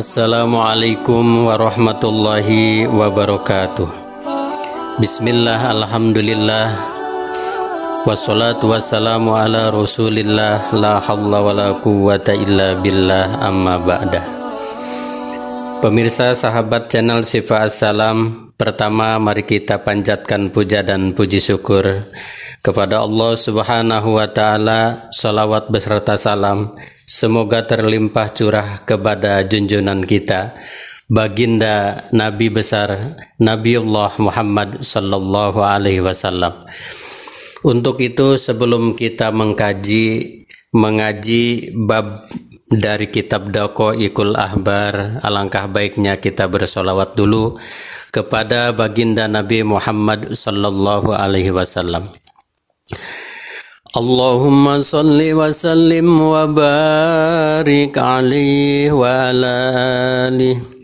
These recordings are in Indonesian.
Assalamualaikum warahmatullahi wabarakatuh. Bismillah, alhamdulillah, wassalatu wassalamu ala rasulillah, la hawla wa la quwwata illa billah, amma ba'dah. Pemirsa sahabat channel Syifa Assalam, pertama mari kita panjatkan puja dan puji syukur kepada Allah Subhanahu wa Ta'ala. Salawat beserta salam semoga terlimpah curah kepada junjungan kita, baginda Nabi besar Nabiullah Muhammad sallallahu alaihi wasallam. Untuk itu, sebelum kita mengaji bab dari kitab Daqaiqul Ahbar, alangkah baiknya kita bersolawat dulu kepada baginda Nabi Muhammad sallallahu alaihi wasallam. Allahumma salli wa sallim wa barik alaihi wa ala alihi.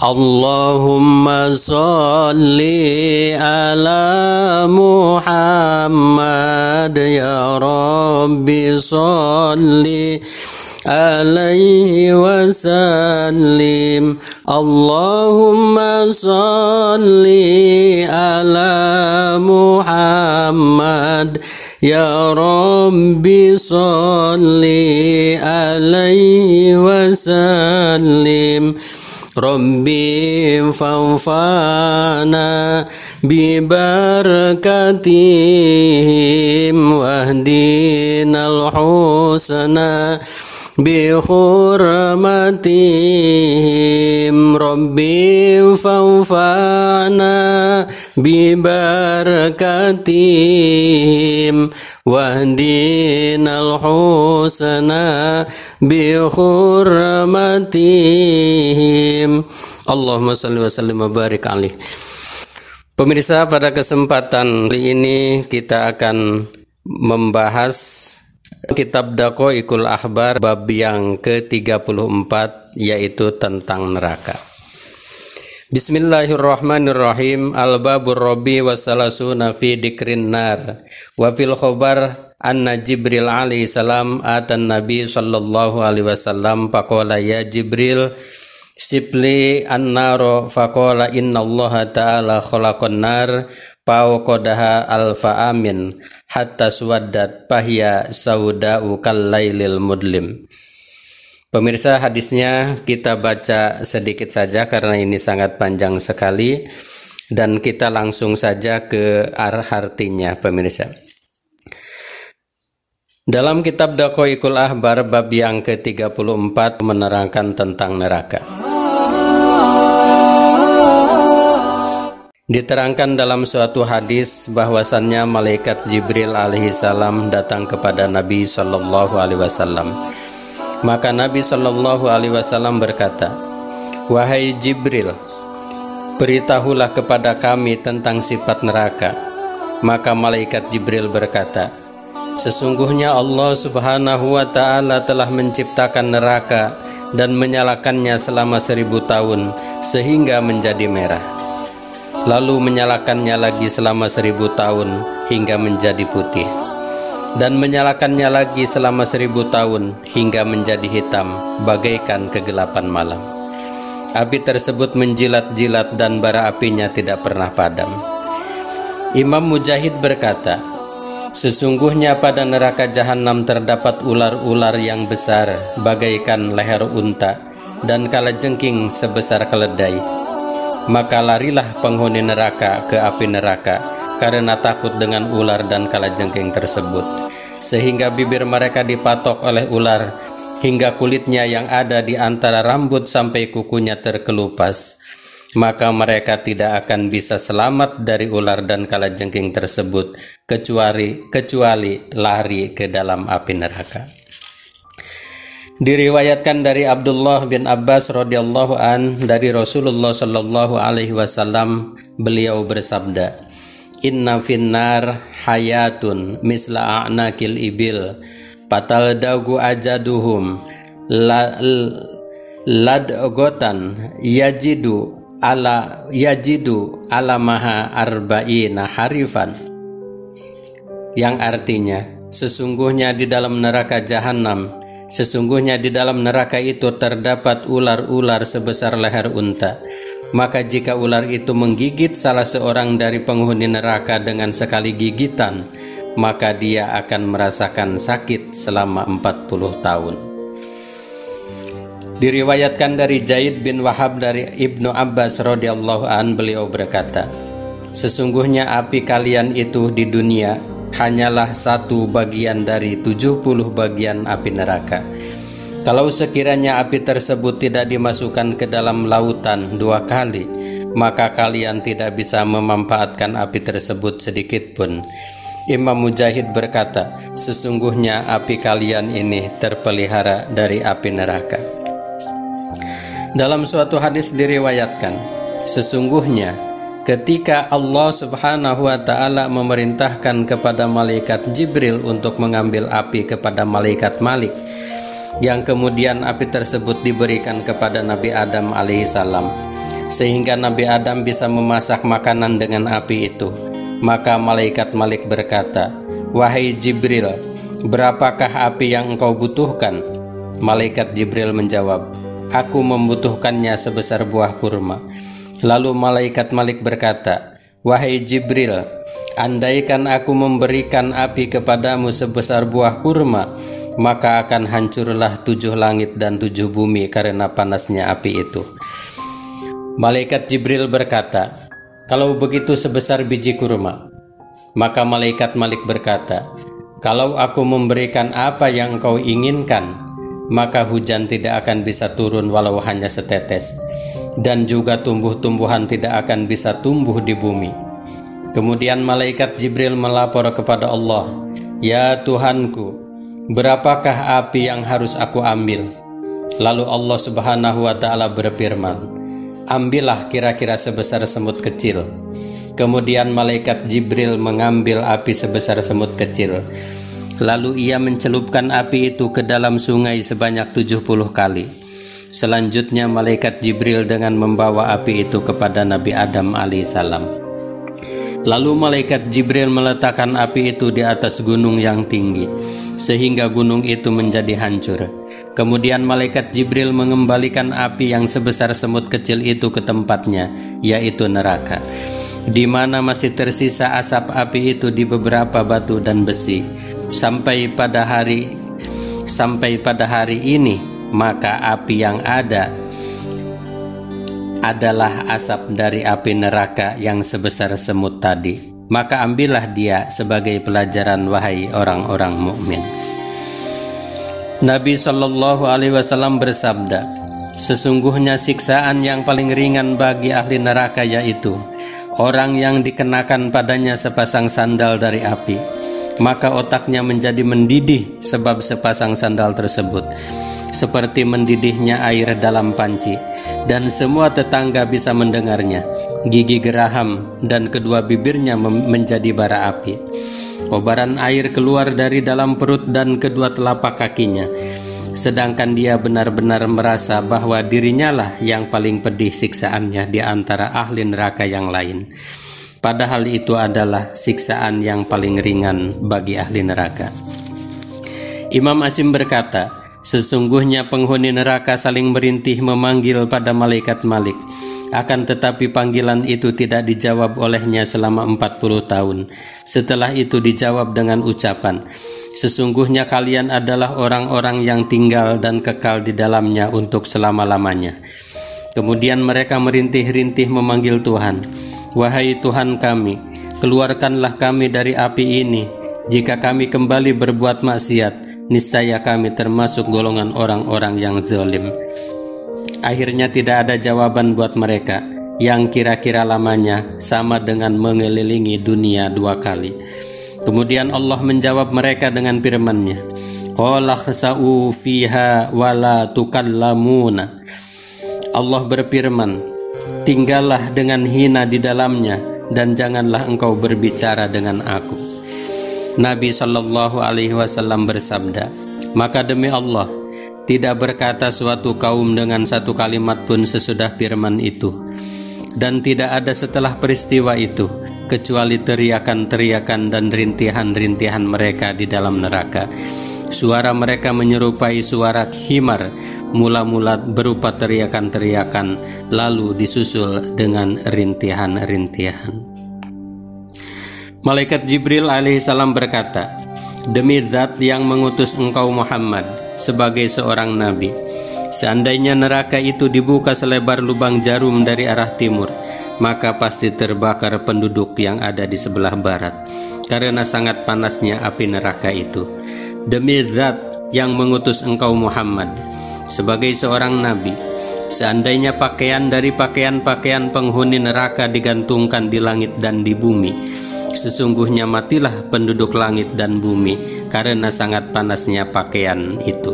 Allahumma salli ala Muhammad ya Rabbi salli alaihi wa sallim. Allahumma salli ala Muhammad ya Rabbi salli alaihi wa sallim. Rabbi fanfa'na bi barakatihim wahdinal husna bi hurmatihim. Rabbi fanfa'na bi barakatihim wahdinal husna bi hurmatihim. Allahumma salli wa sallim wa barik alaih. Pemirsa, pada kesempatan kali ini kita akan membahas kitab Daqaiqul Ahbar bab yang ke-34, yaitu tentang neraka. Bismillahirrahmanirrahim. Al-babur rabi wassalasuna fi dikrin nar wa fil khobar anna Jibril alaihi salam atan nabi sallallahu alaihi wasallam faqala ya Jibril sibli an-naro faqala innallaha ta'ala khalaqan nar fawqadaha alfa amin hatta suwaddat fahiya sauda'u kallailil mudlim. Pemirsa, hadisnya kita baca sedikit saja karena ini sangat panjang sekali, dan kita langsung saja ke artinya, pemirsa. Dalam kitab Daqaiqul Ahbar bab yang ke-34 menerangkan tentang neraka. Diterangkan dalam suatu hadis bahwasannya malaikat Jibril alaihi salam datang kepada Nabi sallallahu alaihi wasallam. Maka Nabi sallallahu alaihi wasallam berkata, "Wahai Jibril, beritahulah kepada kami tentang sifat neraka." Maka malaikat Jibril berkata, "Sesungguhnya Allah Subhanahu wa Ta'ala telah menciptakan neraka dan menyalakannya selama 1000 tahun sehingga menjadi merah. Lalu menyalakannya lagi selama 1000 tahun hingga menjadi putih, dan menyalakannya lagi selama 1000 tahun hingga menjadi hitam bagaikan kegelapan malam. Api tersebut menjilat-jilat dan bara apinya tidak pernah padam." Imam Mujahid berkata, "Sesungguhnya pada neraka Jahanam terdapat ular-ular yang besar bagaikan leher unta dan kalajengking sebesar keledai. Maka larilah penghuni neraka ke api neraka karena takut dengan ular dan kalajengking tersebut, sehingga bibir mereka dipatok oleh ular hingga kulitnya yang ada di antara rambut sampai kukunya terkelupas. Maka mereka tidak akan bisa selamat dari ular dan kalajengking tersebut kecuali lari ke dalam api neraka." Diriwayatkan dari Abdullah bin Abbas radhiyallahu an dari Rasulullah sallallahu alaihi wasallam, beliau bersabda, "Inna finnar hayatun misla a'nakil ibil pataldagu ajaduhum ladgotan yajidu ala maha arba'ina harifan." Yang artinya, sesungguhnya di dalam neraka Jahanam Sesungguhnya di dalam neraka itu terdapat ular-ular sebesar leher unta. Maka jika ular itu menggigit salah seorang dari penghuni neraka dengan sekali gigitan, maka dia akan merasakan sakit selama 40 tahun. Diriwayatkan dari Zaid bin Wahab dari Ibnu Abbas radhiyallahu an, beliau berkata, sesungguhnya api kalian itu di dunia hanyalah satu bagian dari 70 bagian api neraka. Kalau sekiranya api tersebut tidak dimasukkan ke dalam lautan 2 kali, maka kalian tidak bisa memanfaatkan api tersebut sedikit pun. Imam Mujahid berkata, sesungguhnya api kalian ini terpelihara dari api neraka. Dalam suatu hadis diriwayatkan, sesungguhnya ketika Allah Subhanahu wa ta'ala memerintahkan kepada malaikat Jibril untuk mengambil api kepada malaikat Malik, yang kemudian api tersebut diberikan kepada Nabi Adam alaihissalam, sehingga Nabi Adam bisa memasak makanan dengan api itu. Maka malaikat Malik berkata, wahai Jibril, berapakah api yang engkau butuhkan? Malaikat Jibril menjawab, aku membutuhkannya sebesar buah kurma. Lalu malaikat Malik berkata, wahai Jibril, andaikan aku memberikan api kepadamu sebesar buah kurma, maka akan hancurlah 7 langit dan 7 bumi karena panasnya api itu. Malaikat Jibril berkata, kalau begitu sebesar biji kurma. Maka malaikat Malik berkata, kalau aku memberikan apa yang engkau inginkan, maka hujan tidak akan bisa turun walau hanya setetes, dan juga tumbuh-tumbuhan tidak akan bisa tumbuh di bumi. Kemudian malaikat Jibril melapor kepada Allah, ya Tuhanku, berapakah api yang harus aku ambil? Lalu Allah Subhanahu wa ta'ala berfirman, ambillah kira-kira sebesar semut kecil. Kemudian malaikat Jibril mengambil api sebesar semut kecil. Lalu ia mencelupkan api itu ke dalam sungai sebanyak 70 kali. Selanjutnya malaikat Jibril dengan membawa api itu kepada Nabi Adam alaihissalam. Lalu malaikat Jibril meletakkan api itu di atas gunung yang tinggi, sehingga gunung itu menjadi hancur. Kemudian malaikat Jibril mengembalikan api yang sebesar semut kecil itu ke tempatnya, yaitu neraka, di mana masih tersisa asap api itu di beberapa batu dan besi. Sampai pada hari ini, maka api yang ada adalah asap dari api neraka yang sebesar semut tadi. Maka ambillah dia sebagai pelajaran, wahai orang-orang mukmin. Nabi Shallallahu Alaihi Wasallam bersabda, sesungguhnya siksaan yang paling ringan bagi ahli neraka yaitu orang yang dikenakan padanya sepasang sandal dari api, maka otaknya menjadi mendidih sebab sepasang sandal tersebut, seperti mendidihnya air dalam panci, dan semua tetangga bisa mendengarnya. Gigi geraham dan kedua bibirnya menjadi bara api. Kobaran air keluar dari dalam perut dan kedua telapak kakinya, sedangkan dia benar-benar merasa bahwa dirinya lah yang paling pedih siksaannya di antara ahli neraka yang lain. Padahal itu adalah siksaan yang paling ringan bagi ahli neraka. Imam Asim berkata, sesungguhnya penghuni neraka saling merintih memanggil pada malaikat Malik. Akan tetapi panggilan itu tidak dijawab olehnya selama 40 tahun. Setelah itu dijawab dengan ucapan, sesungguhnya kalian adalah orang-orang yang tinggal dan kekal di dalamnya untuk selama-lamanya. Kemudian mereka merintih-rintih memanggil Tuhan, wahai Tuhan kami, keluarkanlah kami dari api ini. Jika kami kembali berbuat maksiat, niscaya kami termasuk golongan orang-orang yang zalim. Akhirnya tidak ada jawaban buat mereka, yang kira-kira lamanya sama dengan mengelilingi dunia 2 kali. Kemudian Allah menjawab mereka dengan firman-Nya, qala khsa'u fiha wala tukallamuna. Allah berfirman, tinggallah dengan hina di dalamnya dan janganlah engkau berbicara dengan aku. Nabi Shallallahu Alaihi Wasallam bersabda, maka demi Allah, tidak berkata suatu kaum dengan satu kalimat pun sesudah firman itu, dan tidak ada setelah peristiwa itu kecuali teriakan-teriakan dan rintihan-rintihan mereka di dalam neraka. Suara mereka menyerupai suara himar, mula-mula berupa teriakan-teriakan, lalu disusul dengan rintihan-rintihan. Malaikat Jibril alaihissalam berkata, "Demi zat yang mengutus engkau Muhammad sebagai seorang nabi, seandainya neraka itu dibuka selebar lubang jarum dari arah timur, maka pasti terbakar penduduk yang ada di sebelah barat, karena sangat panasnya api neraka itu. Demi zat yang mengutus engkau Muhammad sebagai seorang nabi, seandainya pakaian dari pakaian-pakaian penghuni neraka digantungkan di langit dan di bumi, sesungguhnya matilah penduduk langit dan bumi karena sangat panasnya pakaian itu."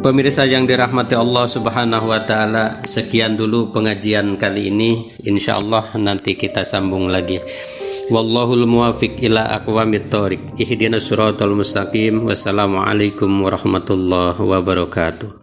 Pemirsa yang dirahmati Allah Subhanahu wa taala, sekian dulu pengajian kali ini. Insyaallah nanti kita sambung lagi. Wallahul muwafiq ila aqwamit thoriq. Ihdinas siratal mustaqim. Wassalamualaikum warahmatullahi wabarakatuh.